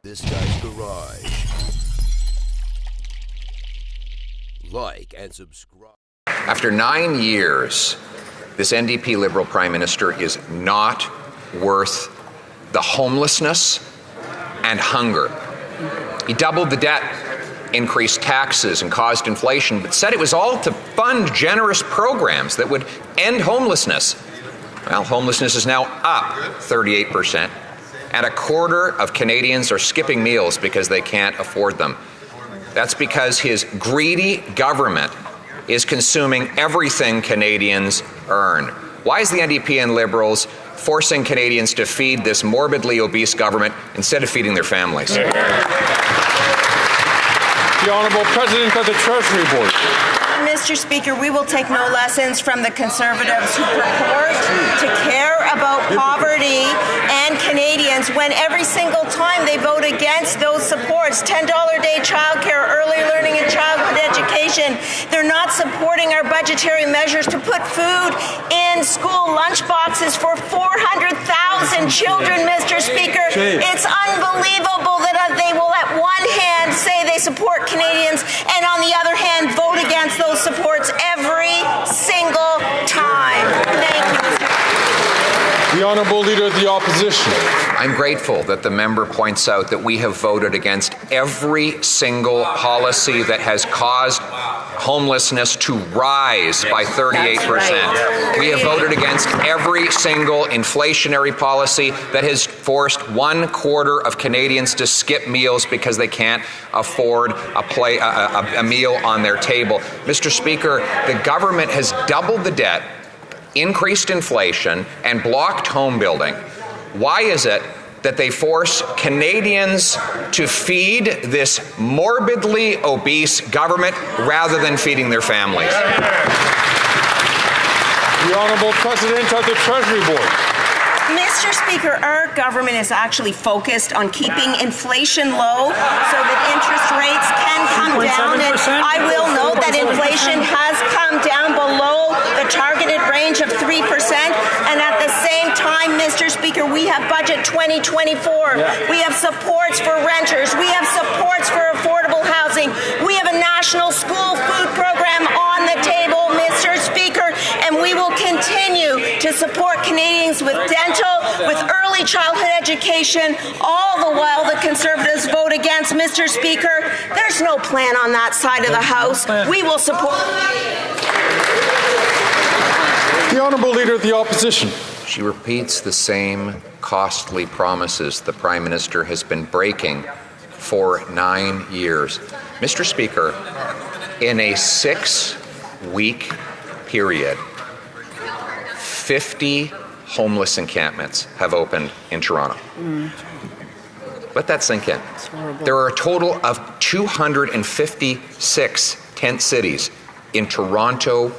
This Guy's Garage. Like and subscribe. After 9 years, this NDP Liberal Prime Minister is not worth the homelessness and hunger. He doubled the debt, increased taxes, and caused inflation, but said it was all to fund generous programs that would end homelessness. Well, homelessness is now up 38%, and a quarter of Canadians are skipping meals because they can't afford them. That's because his greedy government is consuming everything Canadians earn. Why is the NDP and Liberals forcing Canadians to feed this morbidly obese government instead of feeding their families? The Honourable President of the Treasury Board. Mr. Speaker, we will take no lessons from the Conservatives who purport to care about poverty and Canadians when every single time they vote against those supports, $10 a day childcare, early learning and childhood education, they're not supporting our budgetary measures to put food in school lunchboxes for 400,000 children, Mr. Speaker. It's unbelievable that they will at one hand say they support Canadians and on the other hand vote against those supports every single time. Thank you, Mr. The Honourable Leader of the Opposition. I'm grateful that the member points out that we have voted against every single policy that has caused homelessness to rise by 38%. Right. We have voted against every single inflationary policy that has forced 1/4 of Canadians to skip meals because they can't afford a meal on their table. Mr. Speaker, the government has doubled the debt, increased inflation, and blocked home building. Why is it that they force Canadians to feed this morbidly obese government rather than feeding their families? The Honourable President of the Treasury Board. Mr. Speaker, our government is actually focused on keeping inflation low so that interest rates can come down. And I will note that inflation has come down below the targeted range of 3%. And at the same time, Mr. Speaker, we have Budget 2024. We have supports for renters. We have supports for affordable housing. We have a national school food program on the table, Mr. Speaker, and we will continue to support Canadians with dental, with early childhood education, all the while the Conservatives vote against. Mr. Speaker, there's no plan on that side of the House. We will support. The Honourable Leader of the Opposition. She repeats the same costly promises the Prime Minister has been breaking for 9 years. Mr. Speaker, in a 6-week period, 50 homeless encampments have opened in Toronto. Let that sink in. There are a total of 256 tent cities in Toronto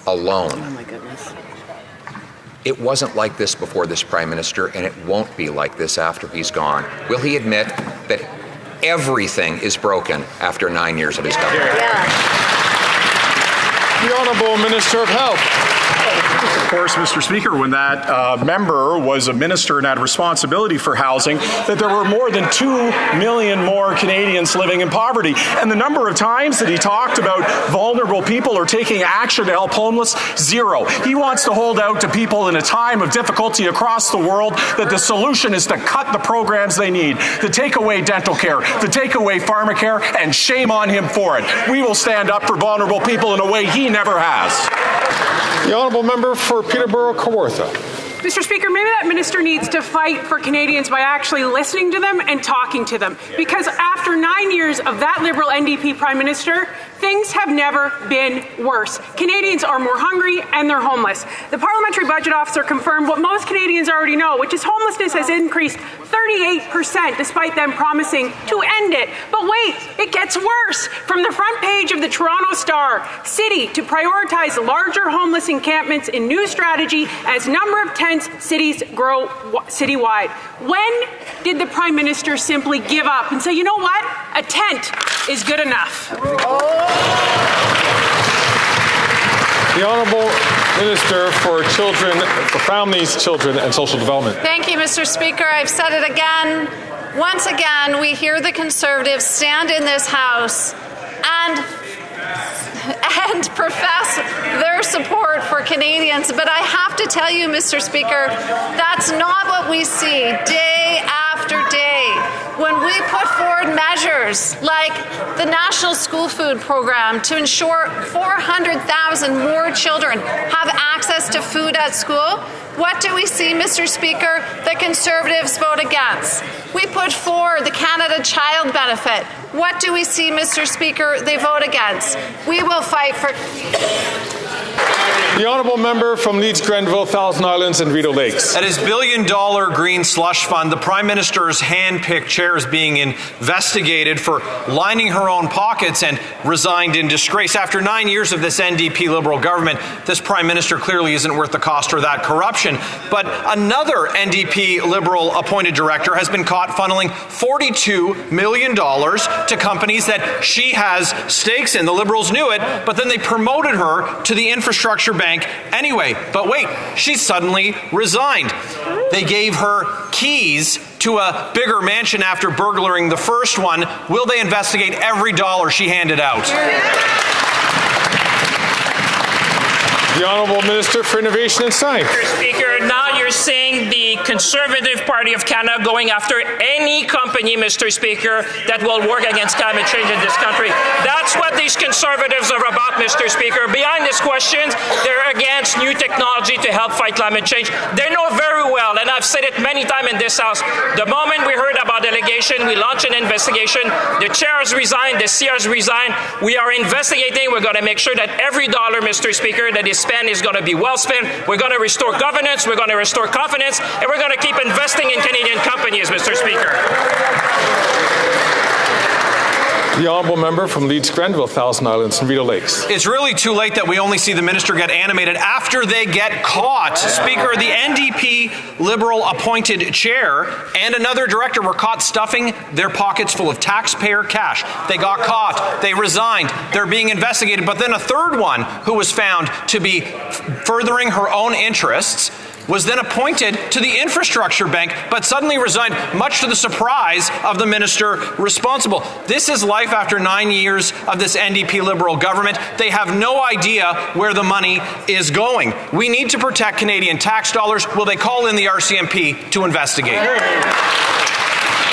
alone. Oh my goodness. It wasn't like this before this Prime Minister, and it won't be like this after he's gone. Will he admit that everything is broken after 9 years of his government? The Honourable Minister of Health. Of course, Mr. Speaker, when that member was a minister and had responsibility for housing, that there were more than 2 million more Canadians living in poverty. And the number of times that he talked about vulnerable people or taking action to help homeless, 0. He wants to hold out to people in a time of difficulty across the world that the solution is to cut the programs they need, to take away dental care, to take away pharmacare, and shame on him for it. We will stand up for vulnerable people in a way he never has. The Honourable Member for Peterborough-Kawartha. Mr. Speaker, maybe that minister needs to fight for Canadians by actually listening to them and talking to them. Because after 9 years of that Liberal NDP Prime Minister, things have never been worse. Canadians are more hungry and they're homeless. The Parliamentary Budget Officer confirmed what most Canadians already know, which is homelessness has increased 38% despite them promising to end it. But wait, it gets worse. From the front page of the Toronto Star, City to prioritize larger homeless encampments in new strategy as number of tents cities grow citywide. When did the Prime Minister simply give up and say, you know what, a tent is good enough? The Honourable Minister for Children, for Families, Children and Social Development. Thank you, Mr. Speaker. I've said it again. once again, we hear the Conservatives stand in this House and profess their support for Canadians. But I have to tell you, Mr. Speaker, that's not what we see day after day. When we put forward measures like the National School Food Program to ensure 400,000 more children have access to food at school, what do we see, Mr. Speaker? The Conservatives vote against. We put forward the Canada Child Benefit. What do we see, Mr. Speaker? They vote against. We will fight for... The honourable member from Leeds, Grenville, Thousand Islands and Rideau Lakes. At his billion-dollar green slush fund, the Prime Minister's hand-picked chair is being investigated for lining her own pockets and resigned in disgrace. After 9 years of this NDP Liberal government, this Prime Minister clearly isn't worth the cost or that corruption. But another NDP Liberal appointed director has been caught funneling $42 million to companies that she has stakes in. The Liberals knew it, but then they promoted her to the infrastructure bank anyway. But wait, she suddenly resigned. They gave her keys to a bigger mansion after burglaring the first one. Will they investigate every dollar she handed out? The Honourable Minister for Innovation and Science. Mr. Speaker, now you're seeing the Conservative Party of Canada going after any company, Mr. Speaker, that will work against climate change in this country. That's what these Conservatives are about, Mr. Speaker. Behind these questions, they're against new technology to help fight climate change. They know very well, and I've said it many times in this House, the moment we heard about delegation, we launched an investigation. The chair has resigned, the CR has resigned. We are investigating. We're going to make sure that every dollar, Mr. Speaker, that is spent is going to be well spent. We're going to restore governance, we're going to restore confidence, and we're going to keep investing in Canadian companies, Mr. Speaker. The honourable member from Leeds, Grenville, Thousand Islands and Rideau Lakes. It's really too late that we only see the minister get animated after they get caught. Speaker, the NDP Liberal appointed chair and another director were caught stuffing their pockets full of taxpayer cash. They got caught. They resigned. They're being investigated. But then a third one who was found to be furthering her own interests was then appointed to the infrastructure bank, but suddenly resigned, much to the surprise of the minister responsible. This is life after 9 years of this NDP Liberal government. They have no idea where the money is going. We need to protect Canadian tax dollars. Will they call in the RCMP to investigate?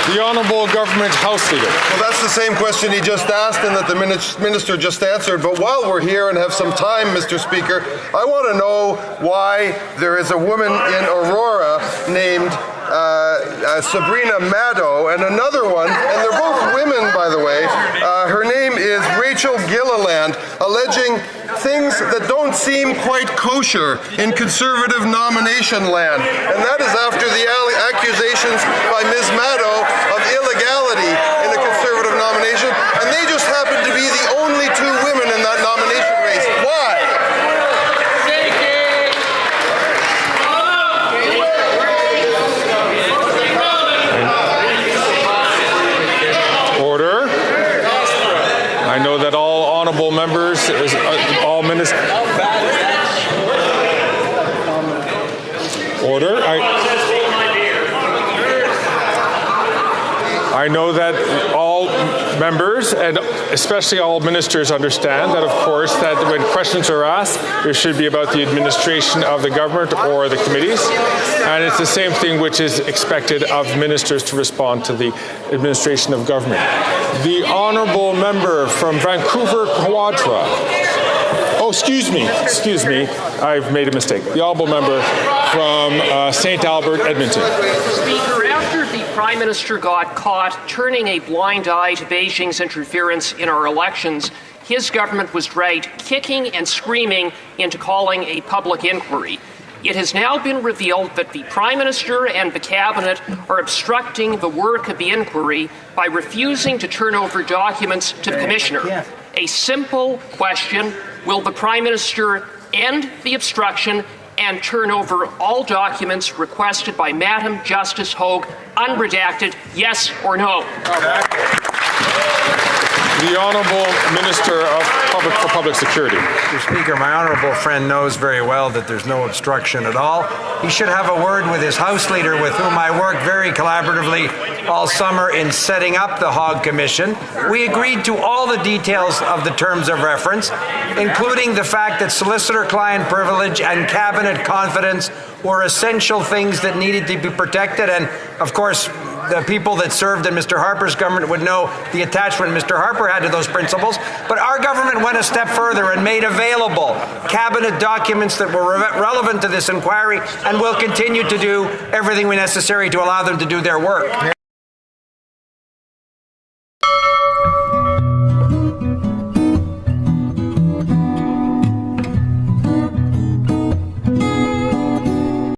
The Honourable Government House Leader. Well, that's the same question he just asked and that the Minister just answered. But while we're here and have some time, Mr. Speaker, I want to know why there is a woman in Aurora named Sabrina Maddow and another one, and they're both women, by the way. Her name is Rachel Gilliland, alleging things that don't seem quite kosher in Conservative nomination land. And that is after the accusations by Ms. Maddow of illegality in a Conservative nomination, and they just happen to be the only two women in that nomination race. Why? Order. I know that all honourable members, all ministers. Order. I know that all members and especially all ministers understand that, of course, that when questions are asked, there should be about the administration of the government or the committees. And it's the same thing which is expected of ministers to respond to the administration of government. The honourable member from Vancouver Quadra. Oh, excuse me, I've made a mistake. The honourable member from St. Albert, Edmonton. Speaker, after the Prime Minister got caught turning a blind eye to Beijing's interference in our elections, his government was dragged kicking and screaming into calling a public inquiry. It has now been revealed that the Prime Minister and the Cabinet are obstructing the work of the inquiry by refusing to turn over documents to the Commissioner. A simple question: will the Prime Minister end the obstruction and turn over all documents requested by Madam Justice Hogue, unredacted, yes or no? The Honourable Minister for Public Security. Mr. Speaker, my honourable friend knows very well that there's no obstruction at all. He should have a word with his House Leader, with whom I worked very collaboratively all summer in setting up the Hogg Commission. We agreed to all the details of the terms of reference, including the fact that solicitor-client privilege and cabinet confidence were essential things that needed to be protected. And, of course, the people that served in Mr. Harper's government would know the attachment Mr. Harper had to those principles. But our government went a step further and made available cabinet documents that were relevant to this inquiry, and will continue to do everything necessary to allow them to do their work.